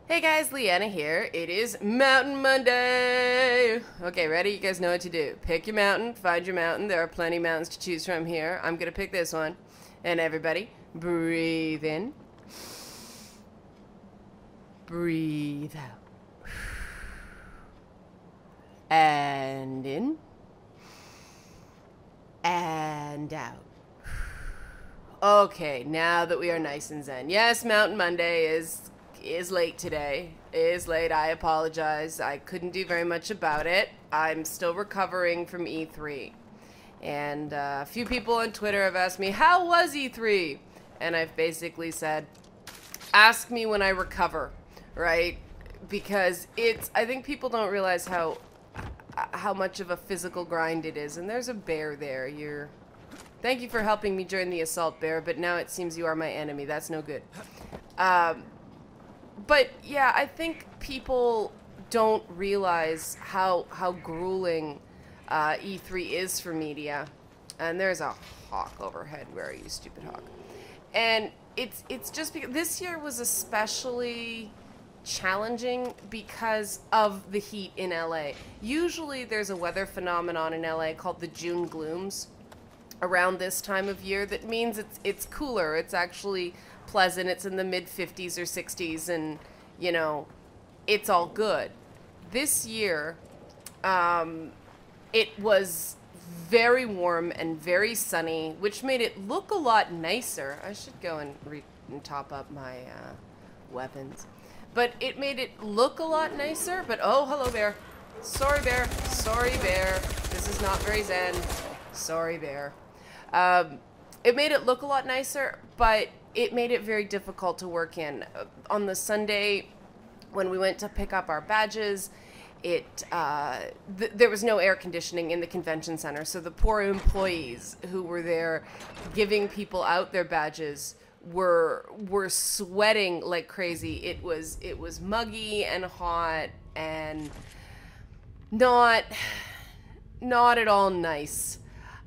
Hey guys, Leanna here. It is Mountain Monday! Okay, ready? You guys know what to do. Pick your mountain, find your mountain. There are plenty of mountains to choose from here. I'm gonna pick this one. And everybody, breathe in. Breathe out. And in. And out. Okay, now that we are nice and zen. Yes, Mountain Monday is late today. Is late. I apologize. I couldn't do very much about it. I'm still recovering from E3. And a few people on Twitter have asked me, how was E3? And I've basically said, ask me when I recover, right? Because I think people don't realize how much of a physical grind it is. And there's a bear there. Thank you for helping me join the assault, bear, but now it seems you are my enemy. That's no good. But yeah, I think people don't realize how grueling E3 is for media. And there's a hawk overhead. Where are you, stupid hawk? And it's just because this year was especially challenging because of the heat in LA. Usually there's a weather phenomenon in LA called the June glooms around this time of year that means it's cooler. It's actually pleasant. It's in the mid 50s or 60s, and you know, it's all good. This year it was very warm and very sunny, which made it look a lot nicer. I should go and top up my weapons, but it made it look a lot nicer. But oh, hello bear. Sorry bear. Sorry bear. This is not very zen. Sorry bear. It made it look a lot nicer, but it made it very difficult to work in. On the Sunday when we went to pick up our badges, there was no air conditioning in the convention center, so the poor employees who were there giving people out their badges were sweating like crazy. It was muggy and hot and not at all nice.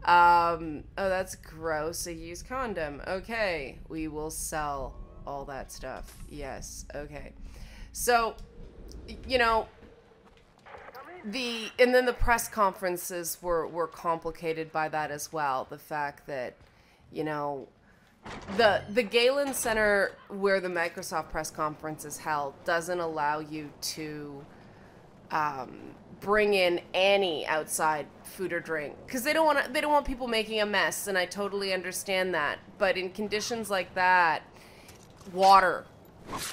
Oh, that's gross. A used condom. Okay, we will sell all that stuff. Yes, okay. So, you know, and then the press conferences were complicated by that as well. The fact that, you know, the Galen Center where the Microsoft press conference is held doesn't allow you to bring in any outside food or drink because they don't want people making a mess, and I totally understand that. But in conditions like that, water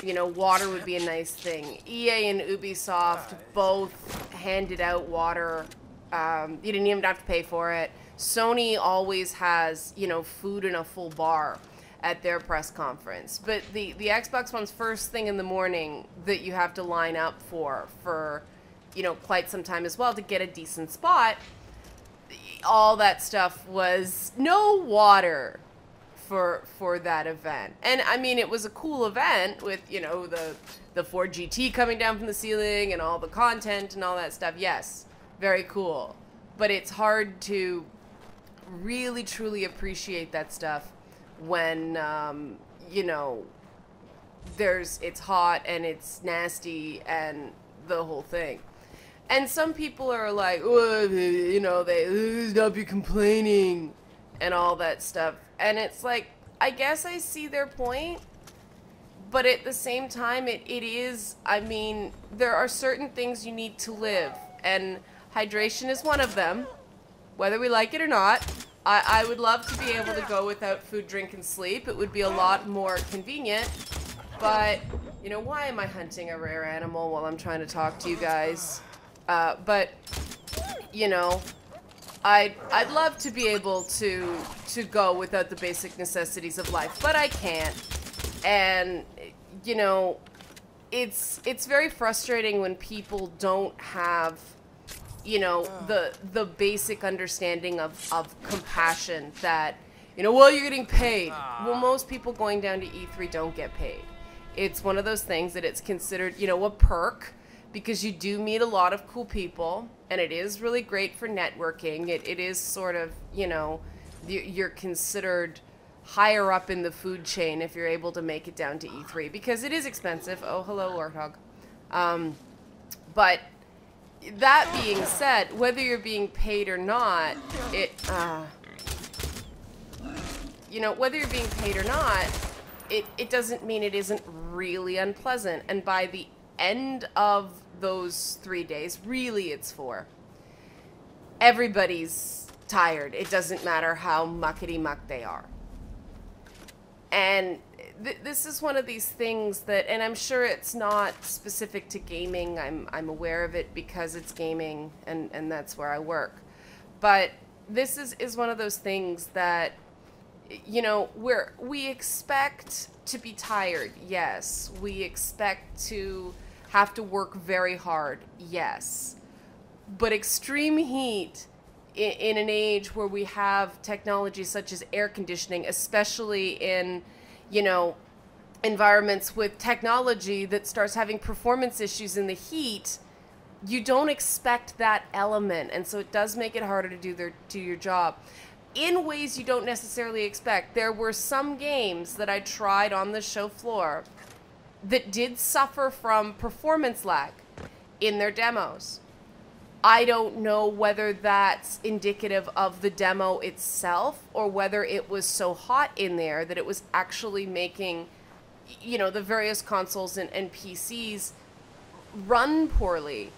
would be a nice thing. EA and Ubisoft both handed out water. You didn't even have to pay for it. Sony always has, you know, food in a full bar at their press conference. But the Xbox One's first thing in the morning that you have to line up for you know, quite some time as well to get a decent spot, all that stuff was no water for that event. And I mean, it was a cool event with, you know, the Ford GT coming down from the ceiling and all the content and all that stuff. Yes, very cool. But it's hard to really truly appreciate that stuff when you know, it's hot and it's nasty and the whole thing. And some people are like, oh, you know, they stop you complaining and all that stuff. And it's like, I guess I see their point, but at the same time, it is, I mean, there are certain things you need to live, and hydration is one of them, whether we like it or not. I would love to be able to go without food, drink, and sleep. It would be a lot more convenient, but, you know, why am I hunting a rare animal while I'm trying to talk to you guys? But, you know, I'd love to be able to go without the basic necessities of life, but I can't. And, you know, it's very frustrating when people don't have, you know, the basic understanding of compassion that, you know, well, you're getting paid. Well, most people going down to E3 don't get paid. It's one of those things that it's considered, you know, a perk, because you do meet a lot of cool people, and it is really great for networking. It is sort of, you know, you're considered higher up in the food chain if you're able to make it down to E3, because it is expensive. Oh, hello, Warthog. But that being said, whether you're being paid or not, whether you're being paid or not, it doesn't mean it isn't really unpleasant. And by the end of those 3 days, really it's 4, everybody's tired. It doesn't matter how muckety-muck they are. And this is one of these things that, and I'm sure it's not specific to gaming. I'm aware of it because it's gaming, and that's where I work. But this is one of those things that, you know, we expect to be tired, yes. We expect to have to work very hard, yes. But extreme heat in an age where we have technology such as air conditioning, especially in, you know, environments with technology that starts having performance issues in the heat, you don't expect that element. And so it does make it harder to do your job in ways you don't necessarily expect. There were some games that I tried on the show floor that did suffer from performance lag in their demos. I don't know whether that's indicative of the demo itself or whether it was so hot in there that it was actually making, you know, the various consoles and PCs run poorly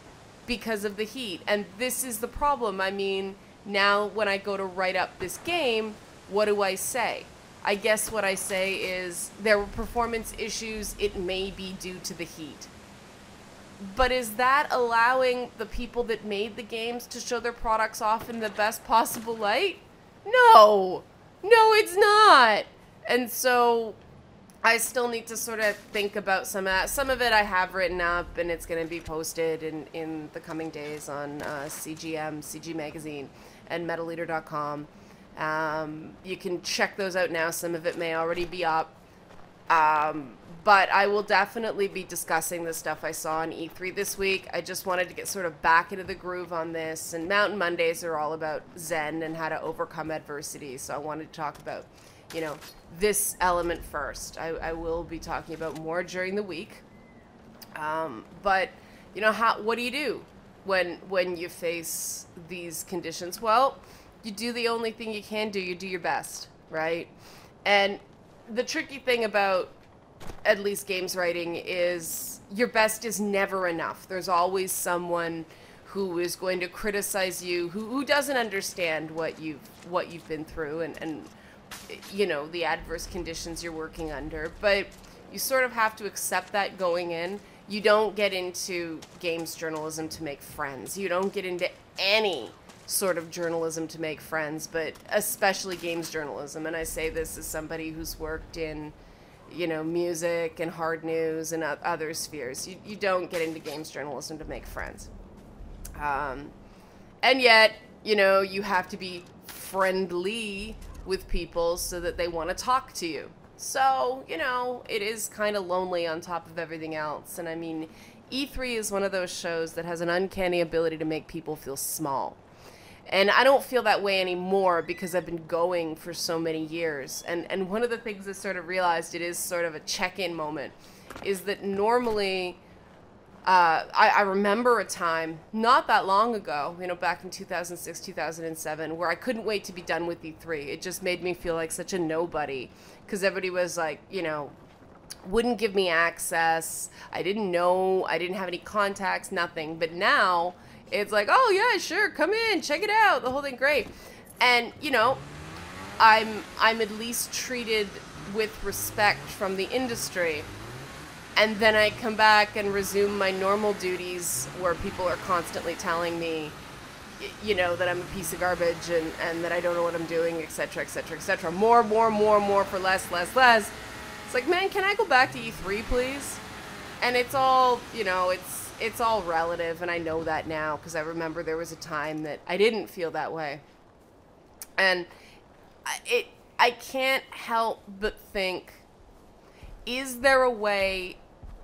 because of the heat. And this is the problem. I mean, now when I go to write up this game, what do I say? I guess what I say is there were performance issues. It may be due to the heat. But is that allowing the people that made the games to show their products off in the best possible light? No! No, it's not! And so I still need to sort of think about some of that. Some of it I have written up, and it's going to be posted in the coming days on CGM, CG Magazine, and MetalEater.com. You can check those out now. Some of it may already be up. But I will definitely be discussing the stuff I saw on E3 this week. I just wanted to get sort of back into the groove on this. And Mountain Mondays are all about Zen and how to overcome adversity. So I wanted to talk about, you know, this element first. I will be talking about more during the week. But, you know, what do you do when you face these conditions? Well, you do the only thing you can do. You do your best, right? And the tricky thing about at least games writing is your best is never enough. There's always someone who is going to criticize you, who doesn't understand what you've been through and you know, the adverse conditions you're working under. But you sort of have to accept that going in. You don't get into games journalism to make friends. You don't get into any sort of journalism to make friends, but especially games journalism. And I say this as somebody who's worked in, you know, music and hard news and other spheres. You don't get into games journalism to make friends. And yet, you know, you have to be friendly with people so that they want to talk to you. So, you know, it is kind of lonely on top of everything else. And I mean, E3 is one of those shows that has an uncanny ability to make people feel small. And I don't feel that way anymore because I've been going for so many years. And one of the things I sort of realized, it is sort of a check-in moment, is that normally, I remember a time not that long ago, you know, back in 2006, 2007, where I couldn't wait to be done with E3. It just made me feel like such a nobody because everybody was like, you know, wouldn't give me access. I didn't know. I didn't have any contacts, nothing. But now it's like, oh yeah, sure, come in, check it out, the whole thing, great. And you know, I'm at least treated with respect from the industry. And then I come back and resume my normal duties where people are constantly telling me, you know, that I'm a piece of garbage and that I don't know what I'm doing, etc., etc., etc. More for less. It's like, man, can I go back to E3, please? And it's all, you know, it's all relative, and I know that now because I remember there was a time that I didn't feel that way. And I can't help but think, is there a way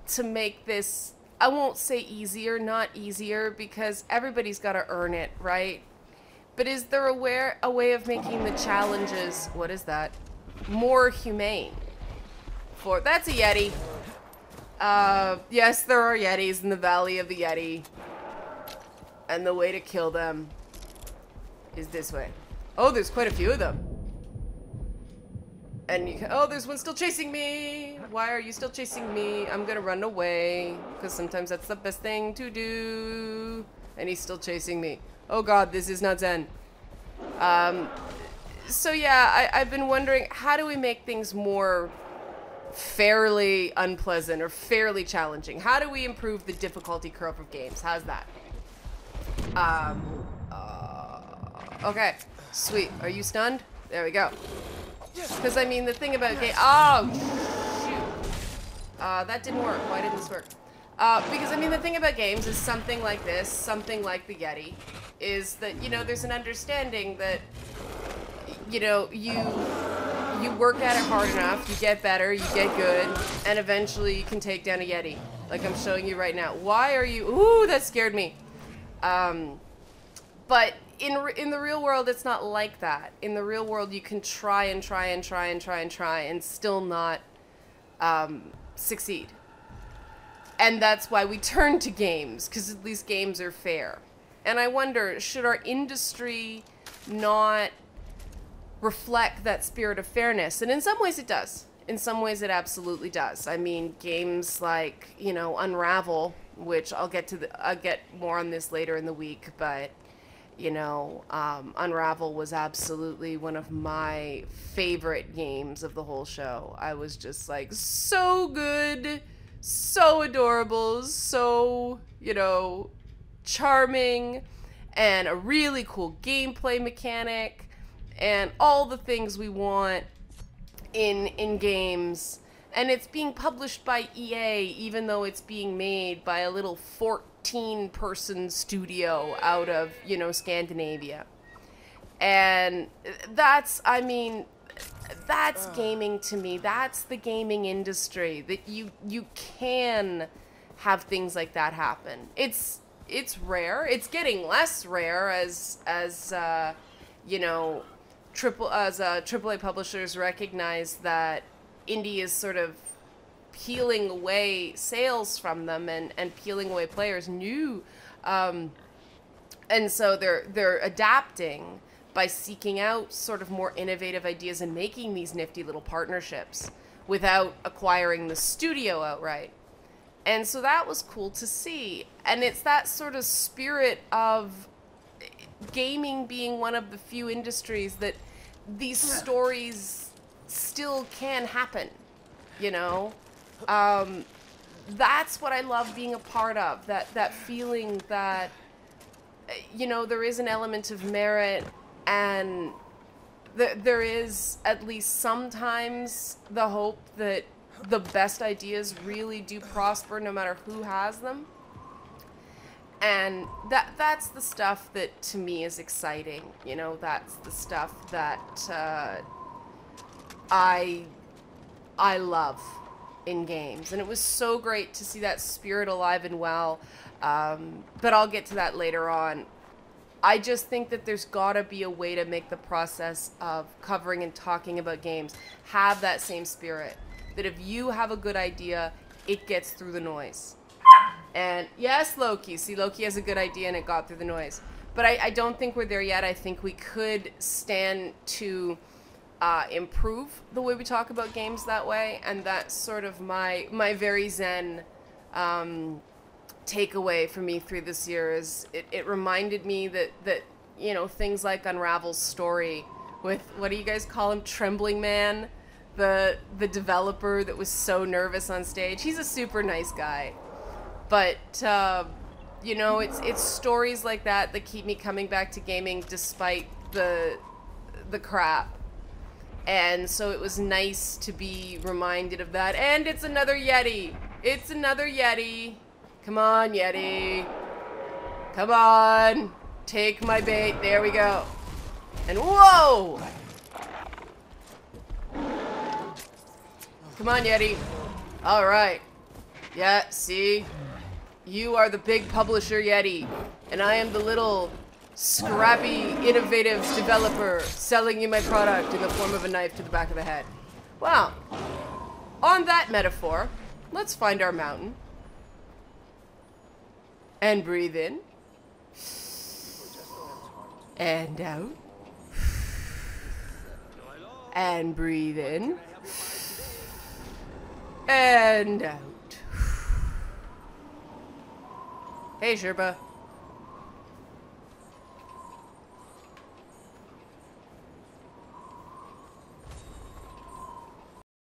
to make this, I won't say easier, not easier, because everybody's got to earn it, right? But is there a way of making the challenges, what is that? more humane. That's a Yeti. Yes, there are Yetis in the Valley of the Yeti. And the way to kill them is this way. Oh, there's quite a few of them. And you can, oh, there's one still chasing me. Why are you still chasing me? I'm gonna run away, because sometimes that's the best thing to do. And he's still chasing me. Oh god, this is not Zen. So yeah, I've been wondering, how do we make things more fairly unpleasant or fairly challenging? How do we improve the difficulty curve of games? How's that? Okay, sweet. Are you stunned? There we go. Because, I mean, the thing about oh, shoot. That didn't work. Why didn't this work? Because, I mean, the thing about games is something like this, something like the Yeti, is that, you know, there's an understanding that, you know, you work at it hard enough, you get better, you get good, and eventually you can take down a Yeti. Like I'm showing you right now. Why are you... Ooh, that scared me. But in the real world, it's not like that. In the real world, you can try and try and try and try and try and still not succeed. And that's why we turn to games, because at least games are fair. And I wonder, should our industry not reflect that spirit of fairness? And in some ways it does. In some ways it absolutely does. I mean, games like, you know, Unravel, which I'll get more on this later in the week, but you know, Unravel was absolutely one of my favorite games of the whole show. I was just like, so good, so adorable, so, you know, charming, and a really cool gameplay mechanic, and all the things we want in games. And it's being published by EA, even though it's being made by a little 14-person studio out of, you know, Scandinavia. And that's, I mean, that's gaming to me. That's the gaming industry, that you can have things like that happen. It's rare. It's getting less rare as you know, AAA publishers recognize that indie is sort of peeling away sales from them and peeling away players and so they're adapting by seeking out sort of more innovative ideas and making these nifty little partnerships without acquiring the studio outright. And so that was cool to see. And it's that sort of spirit of gaming being one of the few industries that these stories still can happen, you know? That's what I love being a part of, that feeling that, you know, there is an element of merit, and there is at least sometimes the hope that the best ideas really do prosper no matter who has them. And that's the stuff that to me is exciting, you know, that's the stuff that I love in games. And it was so great to see that spirit alive and well, but I'll get to that later on. I just think that there's gotta be a way to make the process of covering and talking about games have that same spirit. That if you have a good idea, it gets through the noise. And yes, Loki. See, Loki has a good idea and it got through the noise. But I don't think we're there yet. I think we could stand to improve the way we talk about games that way. And that's sort of my very zen takeaway for me through this year is it reminded me that, you know, things like Unravel's story with, what do you guys call him? Trembling Man? The developer that was so nervous on stage. He's a super nice guy. But, you know, it's stories like that that keep me coming back to gaming despite the crap. And so it was nice to be reminded of that. And it's another Yeti. It's another Yeti. Come on, Yeti. Come on. Take my bait. There we go. And whoa! Come on, Yeti. All right. Yeah, see? You are the big publisher Yeti, and I am the little scrappy, innovative developer selling you my product in the form of a knife to the back of the head. Well, on that metaphor, let's find our mountain. And breathe in. And out. And breathe in. And out. Hey, Sherpa.